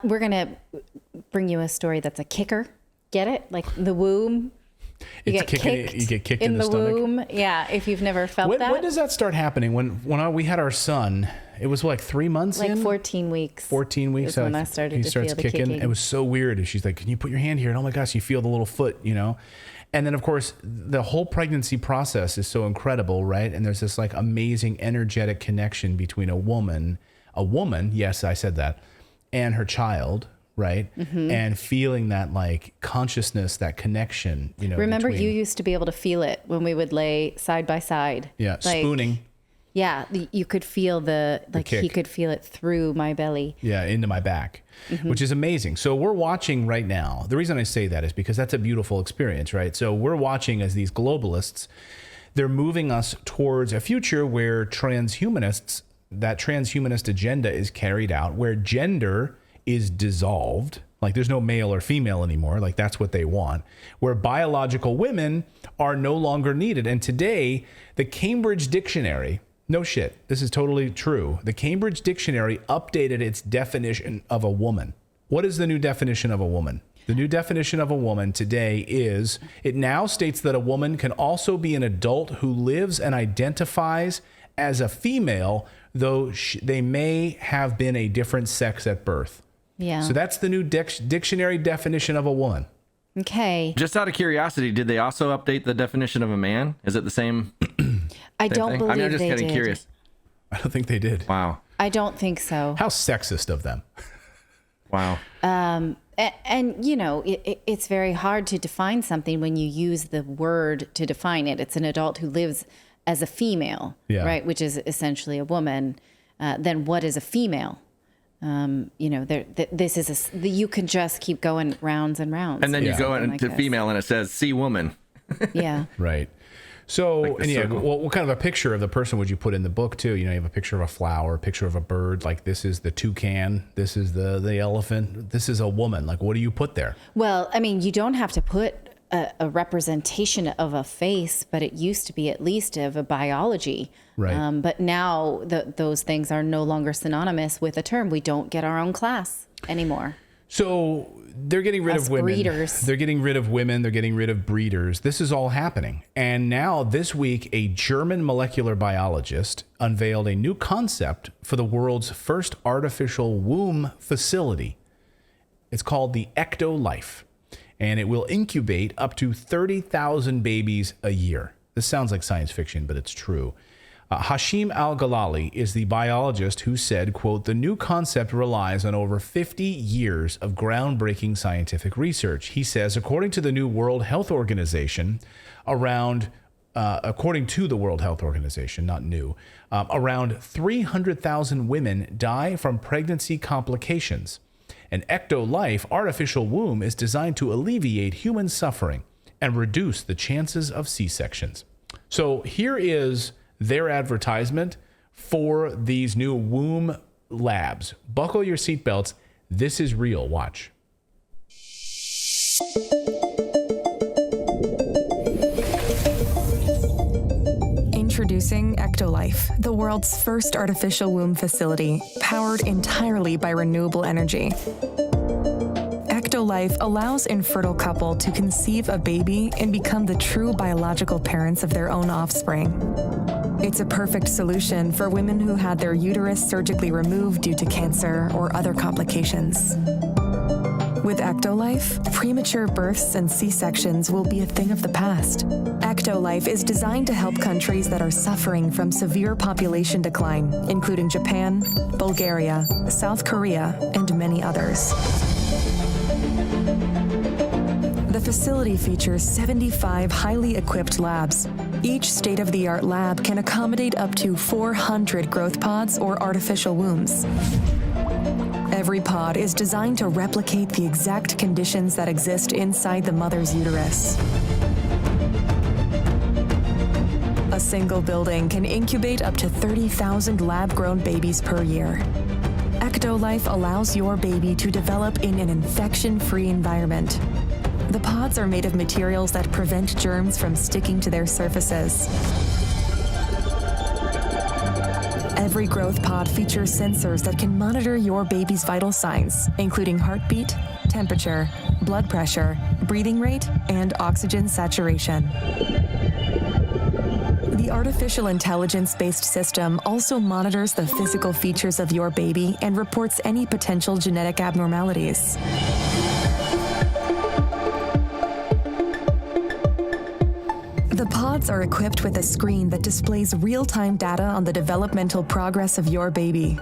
We're going to bring you a story that's a kicker. Get it? Like the womb. You get kicked in the stomach. Womb. Yeah, if you've never felt that. When does that start happening? When we had our son, it was like 3 months in? Like 14 weeks. 14 weeks. When I started to feel the kicking. It was so weird. She's like, can you put your hand here? And oh my gosh, you feel the little foot, you know? And then, of course, the whole pregnancy process is so incredible, right? And there's this like amazing energetic connection between a woman, yes, I said that, and her child, right? Mm-hmm. And feeling that like consciousness, that connection, you know. Remember, you used to be able to feel it when we would lay side by side. Yeah, like, spooning. Yeah, you could feel he could feel it through my belly. Yeah, into my back, which is amazing. So we're watching right now. The reason I say that is because that's a beautiful experience, right? So we're watching as these globalists, they're moving us towards a future where that transhumanist agenda is carried out, where gender is dissolved. Like there's no male or female anymore. Like that's what they want. Where biological women are no longer needed. And today, the Cambridge Dictionary, no shit, this is totally true. The Cambridge Dictionary updated its definition of a woman. What is the new definition of a woman? The new definition of a woman today is, it now states that a woman can also be an adult who lives and identifies as a female, though they may have been a different sex at birth. Yeah. So that's the new dictionary definition of a woman. Okay. Just out of curiosity, did they also update the definition of a man? Is it the same? I don't believe they did. I'm just getting curious. I don't think they did. Wow. I don't think so. How sexist of them. Wow. And you know, it's very hard to define something when you use the word to define it. It's an adult who lives as a female, right? Which is essentially a woman. Then what is a female? You know, this is you can just keep going rounds and rounds. And then you go into female and it says "see woman." Yeah. Right. So, like what kind of a picture of the person would you put in the book too? You know, you have a picture of a flower, a picture of a bird. Like this is the toucan, this is the elephant, this is a woman. Like, what do you put there? Well, I mean, you don't have to put a representation of a face, but it used to be at least of a biology. Right. But now those things are no longer synonymous with a term. We don't get our own class anymore. So they're getting rid of women. Breeders. They're getting rid of women. They're getting rid of breeders. This is all happening. And now this week, a German molecular biologist unveiled a new concept for the world's first artificial womb facility. It's called the Ectolife, and it will incubate up to 30,000 babies a year. This sounds like science fiction, but it's true. Hashim Al-Ghalali is the biologist who said, quote, the new concept relies on over 50 years of groundbreaking scientific research. He says, according to the new World Health Organization, around 300,000 women die from pregnancy complications. An Ectolife artificial womb is designed to alleviate human suffering and reduce the chances of C-sections. So here is their advertisement for these new womb labs. Buckle your seatbelts. This is real. Watch. Introducing Ectolife, the world's first artificial womb facility, powered entirely by renewable energy. Ectolife allows infertile couple to conceive a baby and become the true biological parents of their own offspring. It's a perfect solution for women who had their uterus surgically removed due to cancer or other complications. With Ectolife, premature births and C-sections will be a thing of the past. Ectolife is designed to help countries that are suffering from severe population decline, including Japan, Bulgaria, South Korea, and many others. The facility features 75 highly equipped labs. Each state-of-the-art lab can accommodate up to 400 growth pods or artificial wombs. Every pod is designed to replicate the exact conditions that exist inside the mother's uterus. A single building can incubate up to 30,000 lab-grown babies per year. Ectolife allows your baby to develop in an infection-free environment. The pods are made of materials that prevent germs from sticking to their surfaces. Every growth pod features sensors that can monitor your baby's vital signs, including heartbeat, temperature, blood pressure, breathing rate, and oxygen saturation. The artificial intelligence-based system also monitors the physical features of your baby and reports any potential genetic abnormalities. The pods are equipped with a screen that displays real-time data on the developmental progress of your baby.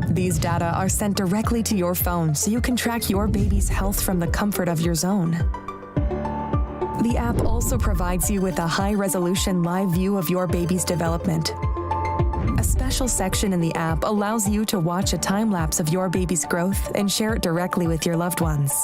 These data are sent directly to your phone so you can track your baby's health from the comfort of your zone. The app also provides you with a high-resolution live view of your baby's development. A special section in the app allows you to watch a time-lapse of your baby's growth and share it directly with your loved ones.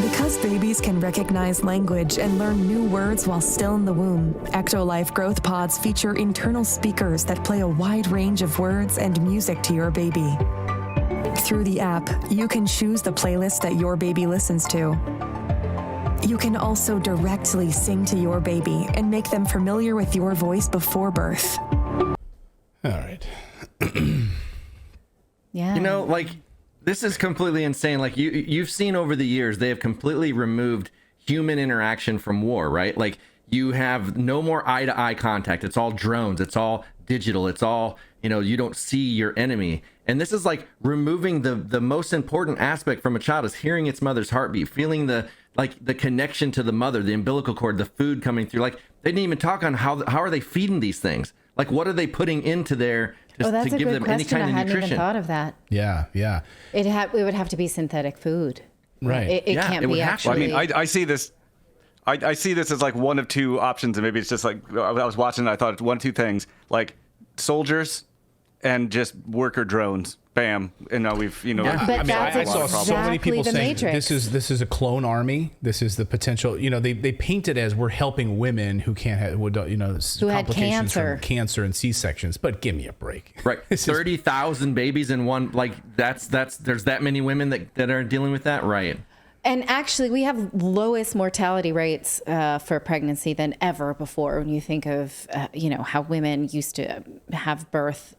Because babies can recognize language and learn new words while still in the womb, Ectolife growth pods feature internal speakers that play a wide range of words and music to your baby. Through the app, you can choose the playlist that your baby listens to. You can also directly sing to your baby and make them familiar with your voice before birth. All right. Yeah. You know, like, this is completely insane. Like, you've seen over the years, they have completely removed human interaction from war, right? Like, you have no more eye-to-eye contact. It's all drones. It's all digital. It's all, you know, you don't see your enemy. And this is like removing the most important aspect from a child is hearing its mother's heartbeat, feeling the connection to the mother, the umbilical cord, the food coming through. Like, they didn't even talk on how are they feeding these things? Like, what are they putting into there to give them any kind of nutrition? I hadn't even thought of that. Yeah. It would have to be synthetic food. Right. It can't be actually. Well, I mean, I see this. I see this as like one of two options, and maybe it's just like I was watching and I thought it's one of two things, like soldiers and just worker drones. Bam. And now we've, you know, But I saw so many people the saying Matrix. this is a clone army. This is the potential. You know, they paint it as we're helping women who can't have, you know, Who had complications cancer. from cancer and C-sections. But give me a break. Right. 30,000 babies in one, like that's there's that many women that are dealing with that, right? And actually, we have lowest mortality rates for pregnancy than ever before. When you think of, you know, how women used to have birth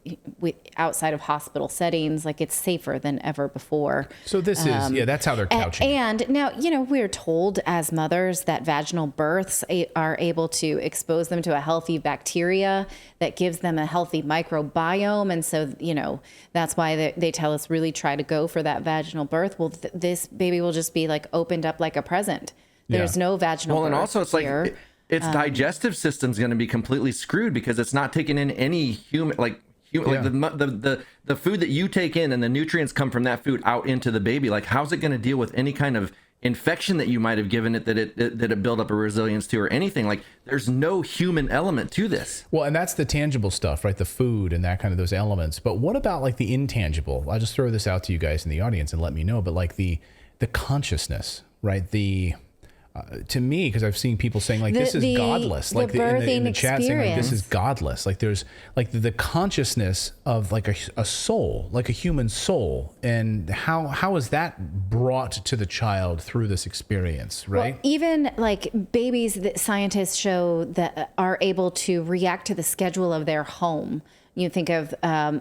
outside of hospital settings, like it's safer than ever before. So this is, that's how they're couching it. And now, you know, we're told as mothers that vaginal births are able to expose them to a healthy bacteria that gives them a healthy microbiome. And so, you know, that's why they tell us really try to go for that vaginal birth. Well, this baby will just be like opened up like a present. There's no vaginal birth. Well, and also it's here. like its digestive system's going to be completely screwed because it's not taking in any like the food that you take in and the nutrients come from that food out into the baby. Like, how's it going to deal with any kind of infection that you might have given it that it build up a resilience to or anything? Like, there's no human element to this. Well, and that's the tangible stuff, right? The food and that kind of those elements. But what about like the intangible? I'll just throw this out to you guys in the audience and let me know. But like the consciousness, right? To me, because I've seen people saying like this is godless, like in the chat saying like this is godless. Like there's like the consciousness of like a soul, like a human soul, and how is that brought to the child through this experience, right? Well, even like babies that scientists show that are able to react to the schedule of their home. You think of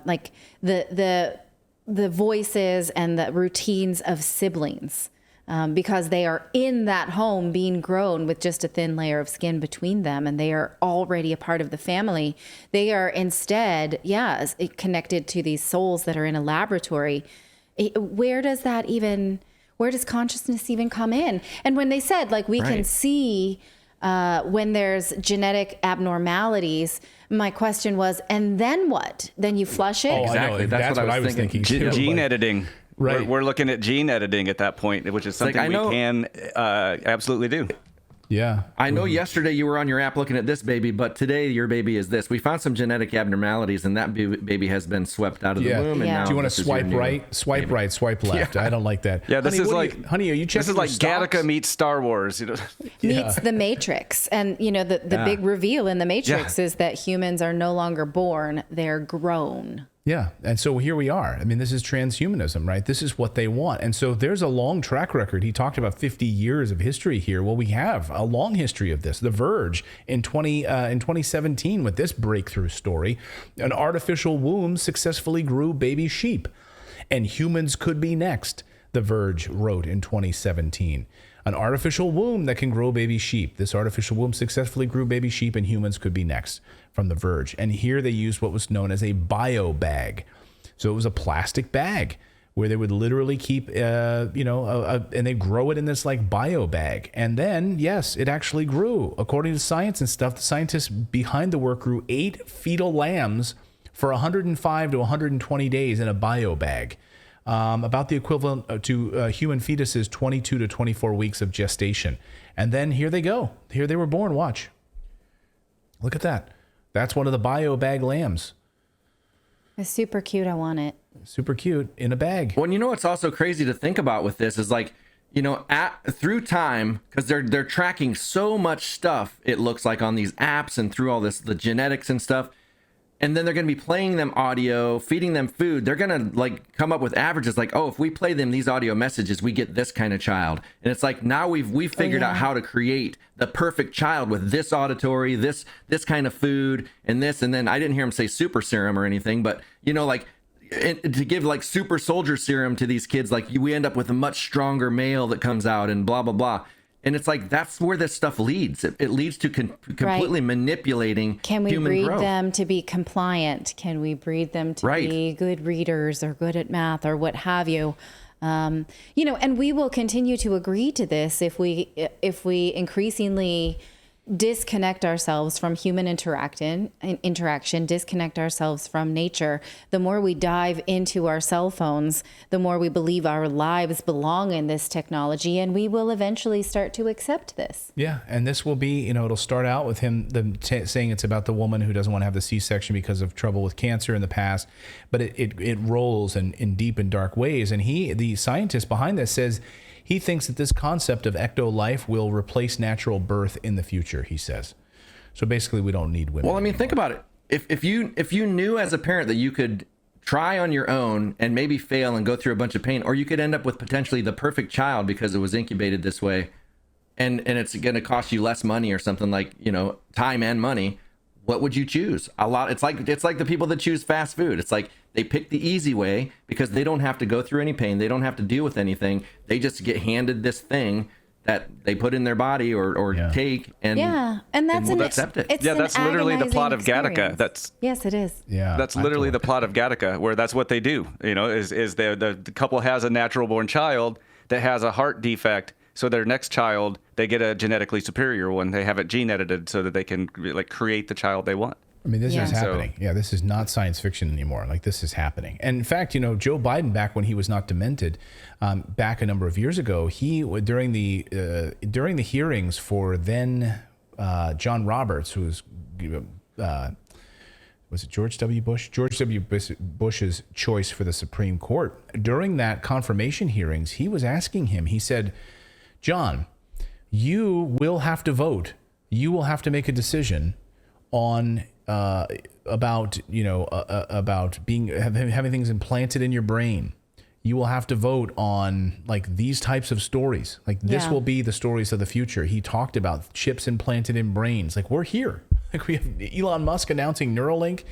like the voices and the routines of siblings. Because they are in that home being grown with just a thin layer of skin between them, and they are already a part of the family. They are instead, connected to these souls that are in a laboratory. Where does consciousness even come in? And when they said, like, we can see when there's genetic abnormalities, my question was, and then what? Then you flush it? Oh, Exactly. That's what I was thinking too. Gene editing. Right. We're looking at gene editing at that point, which is something we can absolutely do. Yeah. I know yesterday you were on your app looking at this baby, but today your baby is this. We found some genetic abnormalities, and that baby has been swept out of the womb. And now do you want to swipe right, swipe right, swipe left? I don't like that. Yeah, this honey, is like, honey, are you checking this is like Gattaca meets Star Wars. You know? Meets the Matrix. And, you know, the big reveal in the Matrix is that humans are no longer born, they're grown. Yeah. And so here we are. I mean, this is transhumanism, right? This is what they want. And so there's a long track record. He talked about 50 years of history here. Well, we have a long history of this. The Verge in 2017 with this breakthrough story, an artificial womb successfully grew baby sheep, and humans could be next. The Verge wrote in 2017. An artificial womb that can grow baby sheep. This artificial womb successfully grew baby sheep, and humans could be next, from The Verge. And here they used what was known as a bio bag. So it was a plastic bag where they would literally keep, and they grow it in this like bio bag. And then, yes, it actually grew. According to science and stuff, the scientists behind the work grew 8 fetal lambs for 105 to 120 days in a bio bag. About the equivalent to human fetuses 22 to 24 weeks of gestation. And then here they go. Here they were born. Watch. Look at that. That's one of the bio bag lambs. It's super cute. I want it. Super cute in a bag. Well, you know what's also crazy to think about with this is like, through time, because they're tracking so much stuff, it looks like on these apps and through all this, the genetics and stuff. And then they're going to be playing them audio, feeding them food. They're going to like come up with averages like, oh, if we play them these audio messages, we get this kind of child. And it's like now we've figured out how to create the perfect child with this auditory, this kind of food, and this. And then I didn't hear him say super serum or anything, but to give like super soldier serum to these kids, like we end up with a much stronger male that comes out and blah blah blah. And it's like, that's where this stuff leads. It leads to completely manipulating Can we human breed growth. them to be compliant? Can we breed them to be good readers or good at math or what have you? And we will continue to agree to this if we increasingly disconnect ourselves from human interaction, disconnect ourselves from nature. The more we dive into our cell phones, the more we believe our lives belong in this technology, and we will eventually start to accept this. Yeah, and this will be, it'll start out with them saying it's about the woman who doesn't want to have the C-section because of trouble with cancer in the past, but it rolls in deep and dark ways. And the scientist behind this says he thinks that this concept of ectolife will replace natural birth in the future, he says. So basically, we don't need women. Well, I mean, anymore. think about it. If you knew as a parent that you could try on your own and maybe fail and go through a bunch of pain, or you could end up with potentially the perfect child because it was incubated this way, and it's going to cost you less money or something like, time and money, what would you choose? It's like the people that choose fast food. It's like they pick the easy way because they don't have to go through any pain. They don't have to deal with anything. They just get handed this thing that they put in their body or take and accept it. That's literally the plot of Gattaca. Yes, it is. Yeah, that's literally the plot of Gattaca, where that's what they do. Is the couple has a natural born child that has a heart defect. So their next child, they get a genetically superior one. They have it gene edited so that they can create the child they want. I mean, this is happening. This is not science fiction anymore. Like, this is happening. And in fact, Joe Biden, back when he was not demented, back a number of years ago, he during the hearings for then John Roberts, who was it George W. Bush? George W. Bush's choice for the Supreme Court. During that confirmation hearings, he was asking him. He said, John, you will have to vote. You will have to make a decision on about having things implanted in your brain. You will have to vote on these types of stories. This will be the stories of the future. He talked about chips implanted in brains. We're here. We have Elon Musk announcing Neuralink.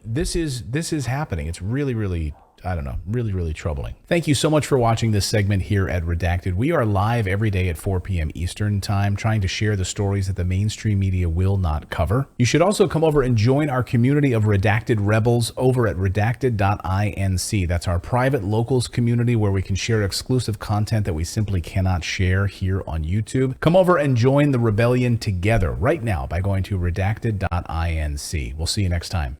This is happening. It's really, really, really, really troubling. Thank you so much for watching this segment here at Redacted. We are live every day at 4 p.m. Eastern Time, trying to share the stories that the mainstream media will not cover. You should also come over and join our community of Redacted Rebels over at Redacted.inc. That's our private locals community where we can share exclusive content that we simply cannot share here on YouTube. Come over and join the rebellion together right now by going to Redacted.inc. We'll see you next time.